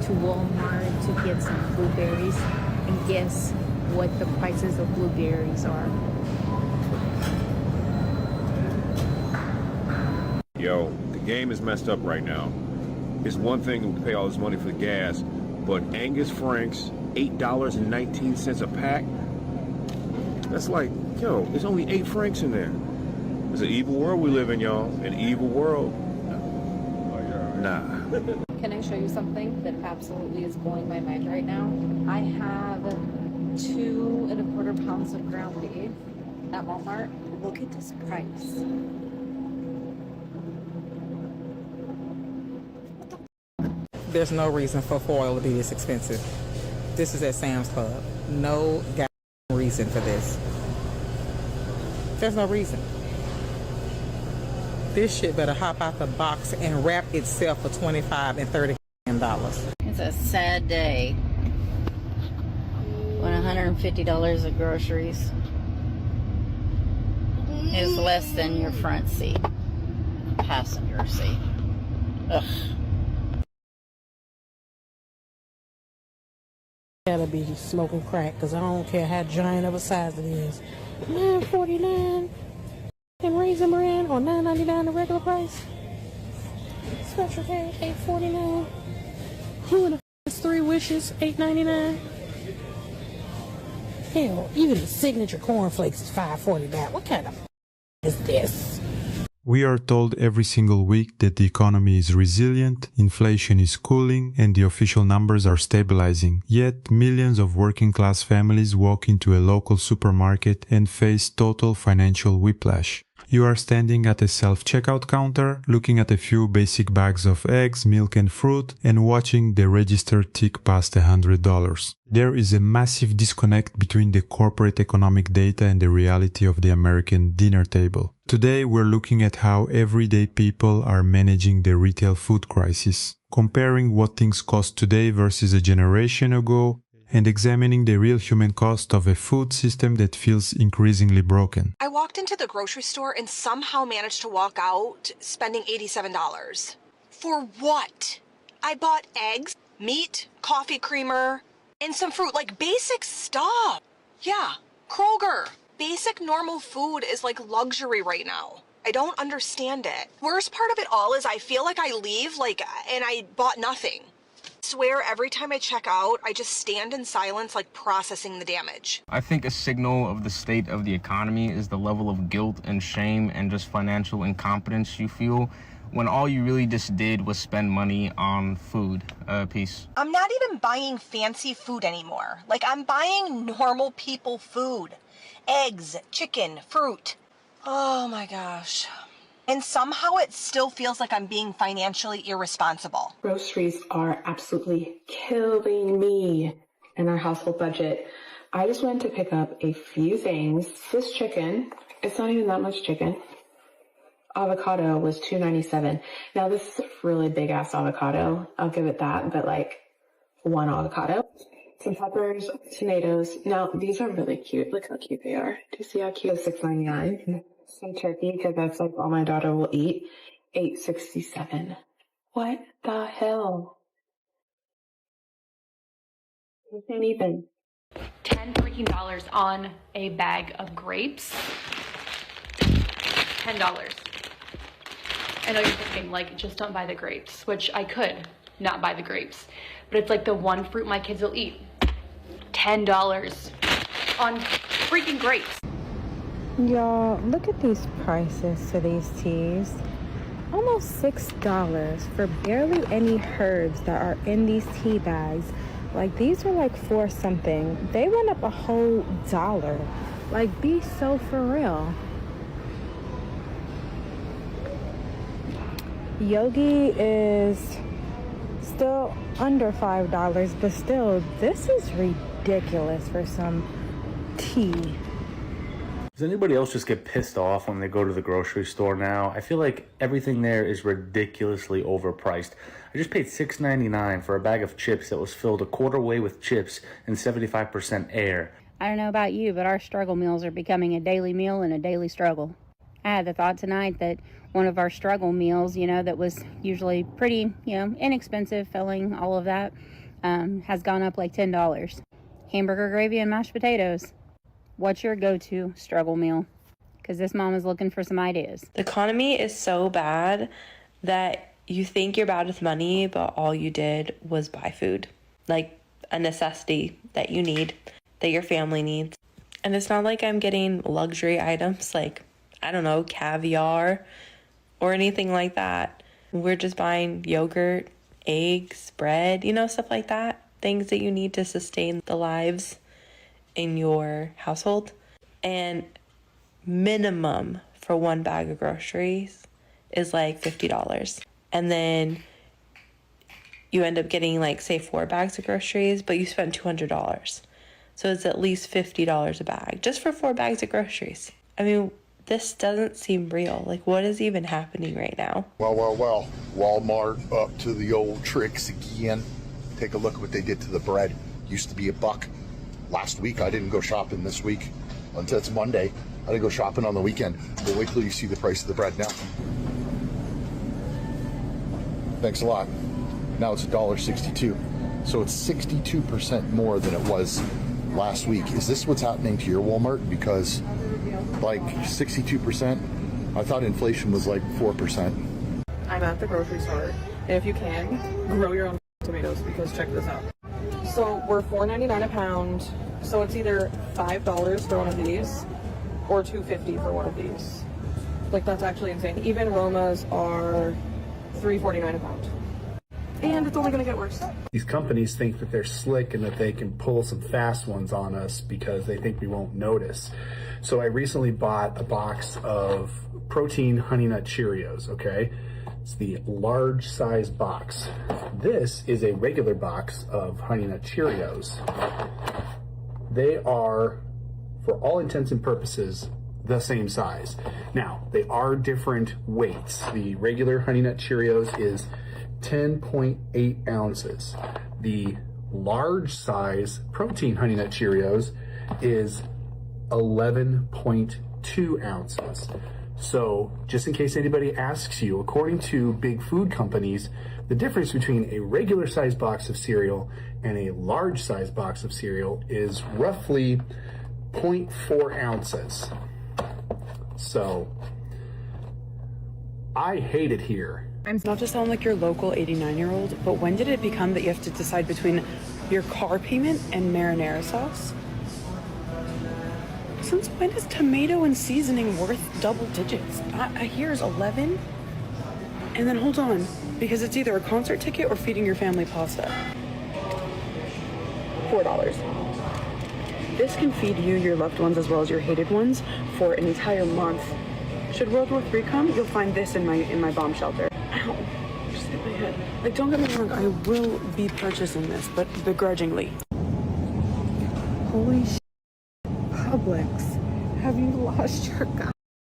to Walmart to get some blueberries, and guess what the prices of blueberries are. Yo, the game is messed up right now. It's one thing to pay all this money for the gas, but Angus Franks, $8.19 a pack? That's like, yo, there's only 8 francs in there. It's an evil world we live in, y'all. An evil world. Nah. Can I show you something that absolutely is blowing my mind right now? I have 2 1/4 pounds of ground beef at Walmart. Look at this price. There's no reason for foil to be this expensive. This is at Sam's Club. No goddamn reason for this. There's no reason. This shit better hop out the box and wrap itself for $25 and $30. It's a sad day when $150 of groceries is less than your front seat, passenger seat. Ugh. Gotta be smoking crack, because I don't care how giant of a size it is. $9.49 and Raisin Bran, or $9.99 the regular price. Special K, $8.49. Who in the f is 3 Wishes, $8.99. Hell, even the signature cornflakes is $5.49. What kind of is this? We are told every single week that the economy is resilient, inflation is cooling, and the official numbers are stabilizing. Yet, millions of working-class families walk into a local supermarket and face total financial whiplash. You are standing at a self-checkout counter, looking at a few basic bags of eggs, milk and fruit, and watching the register tick past $100. There is a massive disconnect between the corporate economic data and the reality of the American dinner table. Today, we're looking at how everyday people are managing the retail food crisis, comparing what things cost today versus a generation ago, and examining the real human cost of a food system that feels increasingly broken. I walked into the grocery store and somehow managed to walk out spending $87. For what? I bought eggs, meat, coffee creamer, and some fruit, like basic stuff. Yeah, Kroger. Basic normal food is like luxury right now. I don't understand it. Worst part of it all is I feel like I leave, and I bought nothing. I swear every time I check out, I just stand in silence, like processing the damage. I think a signal of the state of the economy is the level of guilt and shame and just financial incompetence you feel when all you really just did was spend money on food. Peace. I'm not even buying fancy food anymore. Like, I'm buying normal people food. Eggs, chicken, fruit. Oh my gosh. And somehow it still feels like I'm being financially irresponsible. Groceries are absolutely killing me in our household budget. I just went to pick up a few things. This chicken, it's not even that much chicken. Avocado was $2.97. Now this is a really big ass avocado. I'll give it that, but like one avocado. Some peppers, tomatoes. Now these are really cute. Look how cute they are. Do you see how cute? $6.99. Some turkey, because that's like all my daughter will eat. $8.67. What the hell? I can't even. $10 on a bag of grapes. $10. I know you're thinking, like, just don't buy the grapes, which I could not buy the grapes. But it's like the one fruit my kids will eat. $10 on freaking grapes. Y'all, look at these prices to these teas. Almost $6 for barely any herbs that are in these tea bags. Like, these are like $4 something. They went up a whole $1. Like, be so for real. Yogi is still under $5, but still, this is ridiculous for some tea. Does anybody else just get pissed off when they go to the grocery store now? I feel like everything there is ridiculously overpriced. I just paid $6.99 for a bag of chips that was filled a quarter way with chips and 75% air. I don't know about you, but our struggle meals are becoming a daily meal and a daily struggle. I had the thought tonight that one of our struggle meals, that was usually pretty, inexpensive, filling, all of that, has gone up like $10. Hamburger gravy and mashed potatoes. What's your go-to struggle meal? Because this mom is looking for some ideas. The economy is so bad that you think you're bad with money, but all you did was buy food. Like a necessity that you need, that your family needs. And it's not like I'm getting luxury items like, I don't know, caviar or anything like that. We're just buying yogurt, eggs, bread, stuff like that. Things that you need to sustain the lives in your household. And minimum for one bag of groceries is like $50. And then you end up getting like, say, 4 bags of groceries, but you spent $200. So it's at least $50 a bag just for 4 bags of groceries. I mean, this doesn't seem real. Like, what is even happening right now? Well. Walmart up to the old tricks again. Take a look at what they did to the bread. Used to be $1 last week. I didn't go shopping this week until it's Monday. I didn't go shopping on the weekend. But wait till you see the price of the bread now. Thanks a lot. Now it's $1.62. So it's 62% more than it was last week. Is this what's happening to your Walmart? Because like 62%, I thought inflation was like 4%. I'm at the grocery store, and if you can, grow your own tomatoes, because check this out. So we're $4.99 a pound, so it's either $5 for one of these or $2.50 for one of these. Like, that's actually insane. Even Romas are $3.49 a pound. And it's only going to get worse. These companies think that they're slick and that they can pull some fast ones on us because they think we won't notice. So I recently bought a box of protein Honey Nut Cheerios, okay? It's the large size box. This is a regular box of Honey Nut Cheerios. They are, for all intents and purposes, the same size. Now, they are different weights. The regular Honey Nut Cheerios is 10.8 ounces. The large size protein Honey Nut Cheerios is 11.2 ounces. So, just in case anybody asks you, according to big food companies, the difference between a regular size box of cereal and a large size box of cereal is roughly 0.4 ounces. So, I hate it here. I'm not to sound like your local 89-year-old, but when did it become that you have to decide between your car payment and marinara sauce? Since when is tomato and seasoning worth double digits? I hear it's 11. And then hold on, because it's either a concert ticket or feeding your family pasta. $4. This can feed you, your loved ones, as well as your hated ones for an entire month. Should World War III come, you'll find this in my bomb shelter. Ow, just hit my head. Like, don't get me wrong, I will be purchasing this, but begrudgingly. Holy shit. Publix, have you lost your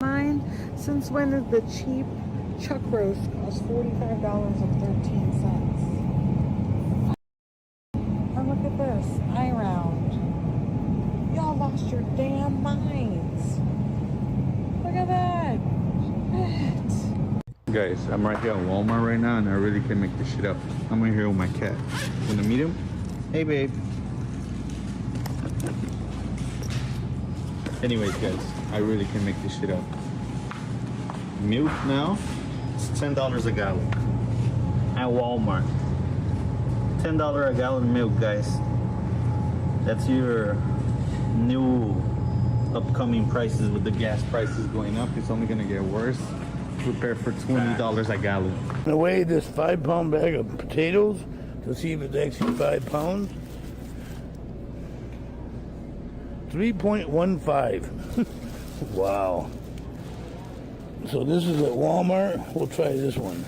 mind? Since when did the cheap chuck roast cost $45.13? And look at this, iRound. Y'all lost your damn minds. Look at that. Shit. Guys, I'm right here at Walmart right now, and I really can't make this shit up. I'm right here with my cat. Wanna meet him? Hey, babe. Anyways, guys, I really can't make this shit up. Milk now, it's $10 a gallon at Walmart. $10 a gallon milk, guys. That's your new upcoming prices with the gas prices going up. It's only gonna get worse. Prepare for $20 a gallon. I weigh this 5-pound bag of potatoes to see if it's actually 5 pounds. 3.15. Wow. So this is at Walmart. We'll try this one.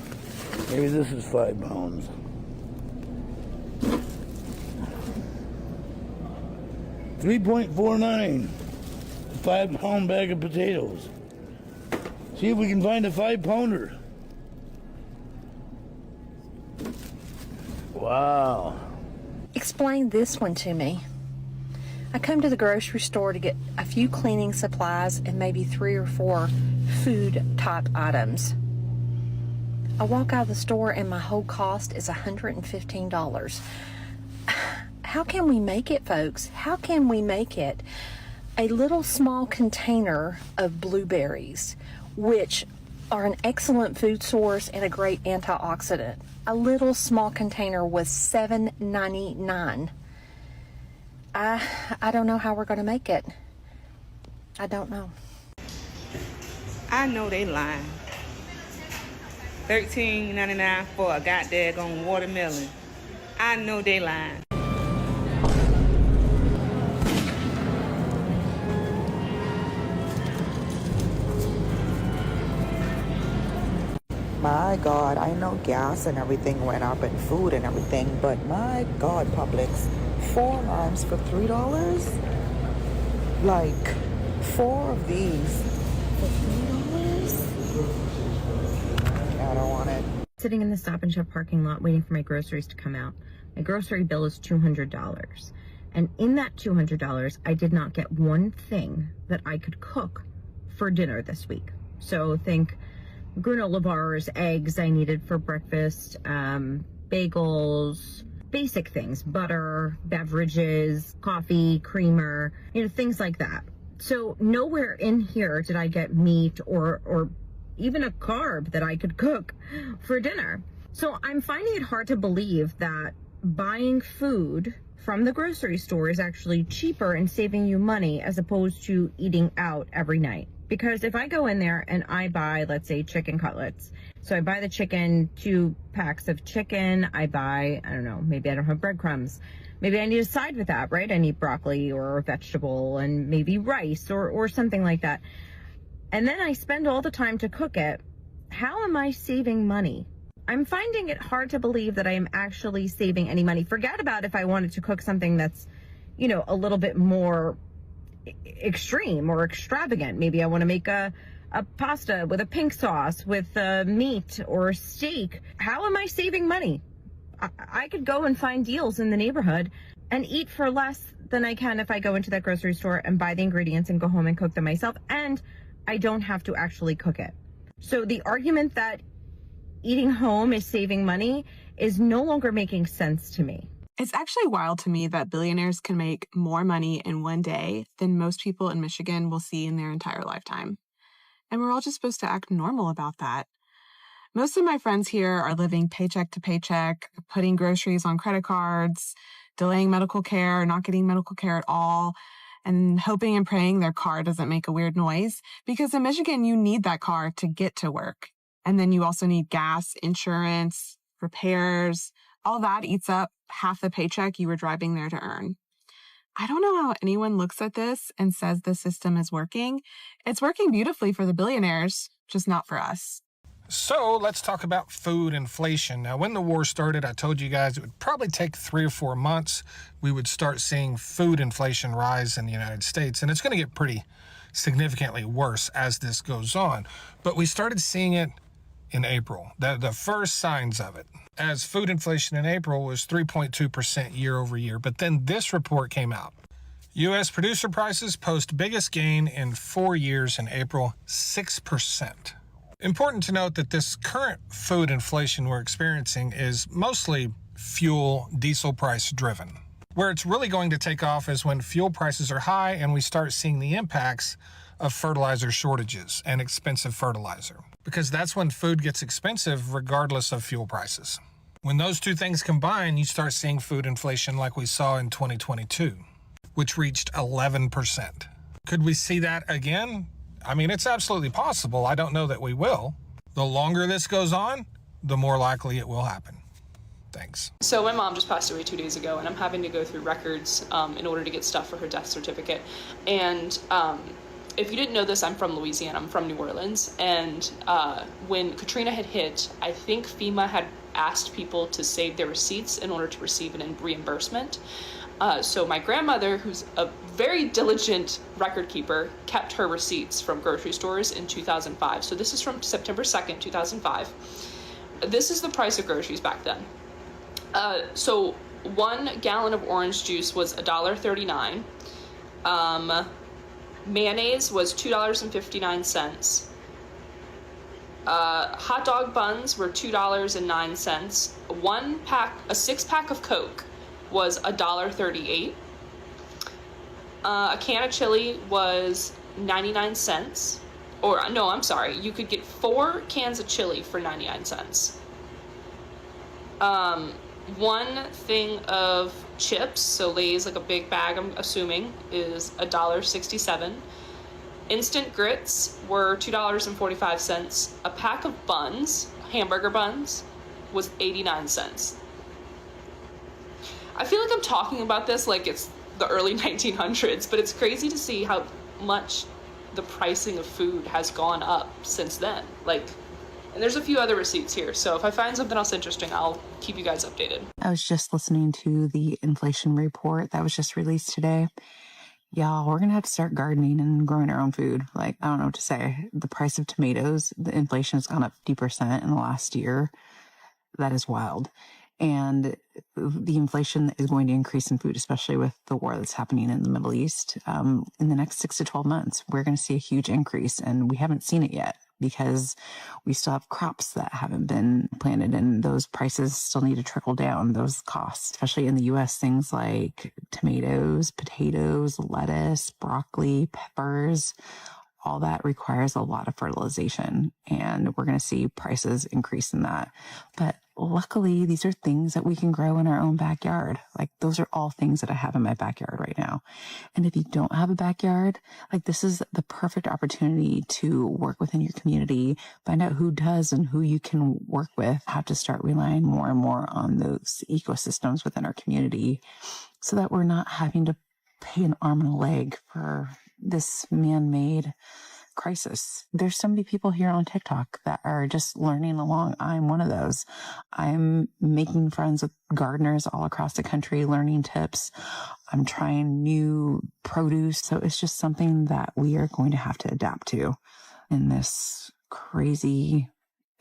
Maybe this is 5 pounds. 3.49. 5-pound bag of potatoes. See if we can find a 5-pounder. Wow. Explain this one to me. I come to the grocery store to get a few cleaning supplies and maybe 3 or 4 food type items. I walk out of the store and my whole cost is $115. How can we make it, folks? How can we make it? A little small container of blueberries, which are an excellent food source and a great antioxidant. A little small container was $7.99. I don't know how we're going to make it. I don't know. I know they lying. $13.99 for a goddamn watermelon. I know they lying. My God, I know gas and everything went up and food and everything, but my God, Publix, 4 limes for $3? Like, 4 of these for $3? I don't want it. Sitting in the Stop and Shop parking lot waiting for my groceries to come out. My grocery bill is $200. And in that $200, I did not get one thing that I could cook for dinner this week. So think granola bars, eggs I needed for breakfast, bagels, basic things, butter, beverages, coffee, creamer, things like that. So nowhere in here did I get meat or even a carb that I could cook for dinner. So I'm finding it hard to believe that buying food from the grocery store is actually cheaper and saving you money as opposed to eating out every night. Because if I go in there and I buy, let's say, chicken cutlets, so I buy the chicken, 2 packs of chicken, I buy, I don't know, maybe I don't have breadcrumbs. Maybe I need a side with that, right? I need broccoli or a vegetable and maybe rice or something like that. And then I spend all the time to cook it. How am I saving money? I'm finding it hard to believe that I am actually saving any money. Forget about if I wanted to cook something that's, a little bit more extreme or extravagant. Maybe I want to make a pasta with a pink sauce with meat or steak. How am I saving money? I could go and find deals in the neighborhood and eat for less than I can if I go into that grocery store and buy the ingredients and go home and cook them myself, and I don't have to actually cook it. So the argument that eating home is saving money is no longer making sense to me. It's actually wild to me that billionaires can make more money in one day than most people in Michigan will see in their entire lifetime. And we're all just supposed to act normal about that. Most of my friends here are living paycheck to paycheck, putting groceries on credit cards, delaying medical care, not getting medical care at all, and hoping and praying their car doesn't make a weird noise. Because in Michigan, you need that car to get to work. And then you also need gas, insurance, repairs. All that eats up half the paycheck you were driving there to earn. I don't know how anyone looks at this and says the system is working. It's working beautifully for the billionaires, just not for us. So let's talk about food inflation. Now, when the war started, I told you guys it would probably take 3 or 4 months. We would start seeing food inflation rise in the United States, and it's going to get pretty significantly worse as this goes on. But we started seeing it in April, the first signs of it, as food inflation in April was 3.2% year over year. But then this report came out. U.S. producer prices post biggest gain in 4 years in April, 6%. Important to note that this current food inflation we're experiencing is mostly fuel, diesel price driven. Where it's really going to take off is when fuel prices are high and we start seeing the impacts of fertilizer shortages and expensive fertilizer. Because that's when food gets expensive regardless of fuel prices. When those two things combine, you start seeing food inflation like we saw in 2022, which reached 11%. Could we see that again? I mean, it's absolutely possible. I don't know that we will. The longer this goes on, the more likely it will happen. Thanks. So my mom just passed away 2 days ago, and I'm having to go through records in order to get stuff for her death certificate. And if you didn't know this, I'm from Louisiana. I'm from New Orleans. And when Katrina had hit, I think FEMA had asked people to save their receipts in order to receive a reimbursement. So my grandmother, who's a very diligent record keeper, kept her receipts from grocery stores in 2005. So this is from September 2nd, 2005. This is the price of groceries back then. So 1 gallon of orange juice was $1.39. Mayonnaise was $2.59. Hot dog buns were $2.09. A 6-pack of Coke was $1.38. A can of chili was 99 cents. Or, no, I'm sorry. You could get 4 cans of chili for 99 cents. One thing of chips, so Lay's, like a big bag, I'm assuming, is $1.67. Instant grits were $2.45. A pack of buns, hamburger buns, was 89 cents. I feel like I'm talking about this like it's the early 1900s, but it's crazy to see how much the pricing of food has gone up since then. Like, and there's a few other receipts here, so if I find something else interesting, I'll keep you guys updated. I was just listening to the inflation report that was just released today. Y'all, we're going to have to start gardening and growing our own food. Like, I don't know what to say. The price of tomatoes, the inflation has gone up 50% in the last year. That is wild. And the inflation is going to increase in food, especially with the war that's happening in the Middle East. In the next 6 to 12 months, we're going to see a huge increase, and we haven't seen it yet because we still have crops that haven't been planted, and those prices still need to trickle down, those costs, especially in the U.S. Things like tomatoes, potatoes, lettuce, broccoli, peppers, all that requires a lot of fertilization, and we're going to see prices increase in that. But luckily, these are things that we can grow in our own backyard. Like, those are all things that I have in my backyard right now. And if you don't have a backyard, like, this is the perfect opportunity to work within your community, find out who does and who you can work with, have to start relying more and more on those ecosystems within our community so that we're not having to pay an arm and a leg for this man-made crisis. There's so many people here on TikTok that are just learning along. I'm one of those. I'm making friends with gardeners all across the country, learning tips. I'm trying new produce. So it's just something that we are going to have to adapt to in this crazy,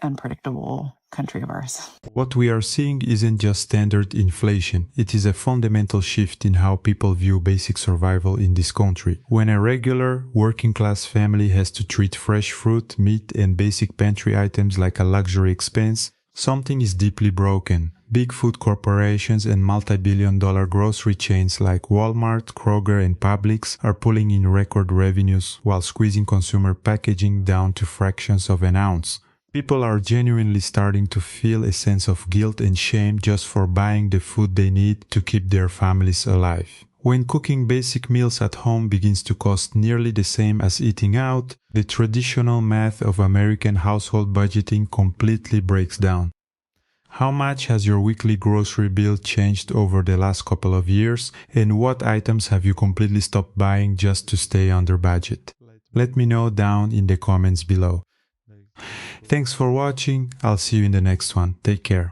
unpredictable country of ours. What we are seeing isn't just standard inflation. It is a fundamental shift in how people view basic survival in this country. When a regular working class family has to treat fresh fruit, meat, and basic pantry items like a luxury expense, something is deeply broken. Big food corporations and multi-billion-dollar grocery chains like Walmart, Kroger, and Publix are pulling in record revenues while squeezing consumer packaging down to fractions of an ounce. People are genuinely starting to feel a sense of guilt and shame just for buying the food they need to keep their families alive. When cooking basic meals at home begins to cost nearly the same as eating out, the traditional math of American household budgeting completely breaks down. How much has your weekly grocery bill changed over the last couple of years, and what items have you completely stopped buying just to stay under budget? Let me know down in the comments below. Thanks for watching. I'll see you in the next one. Take care.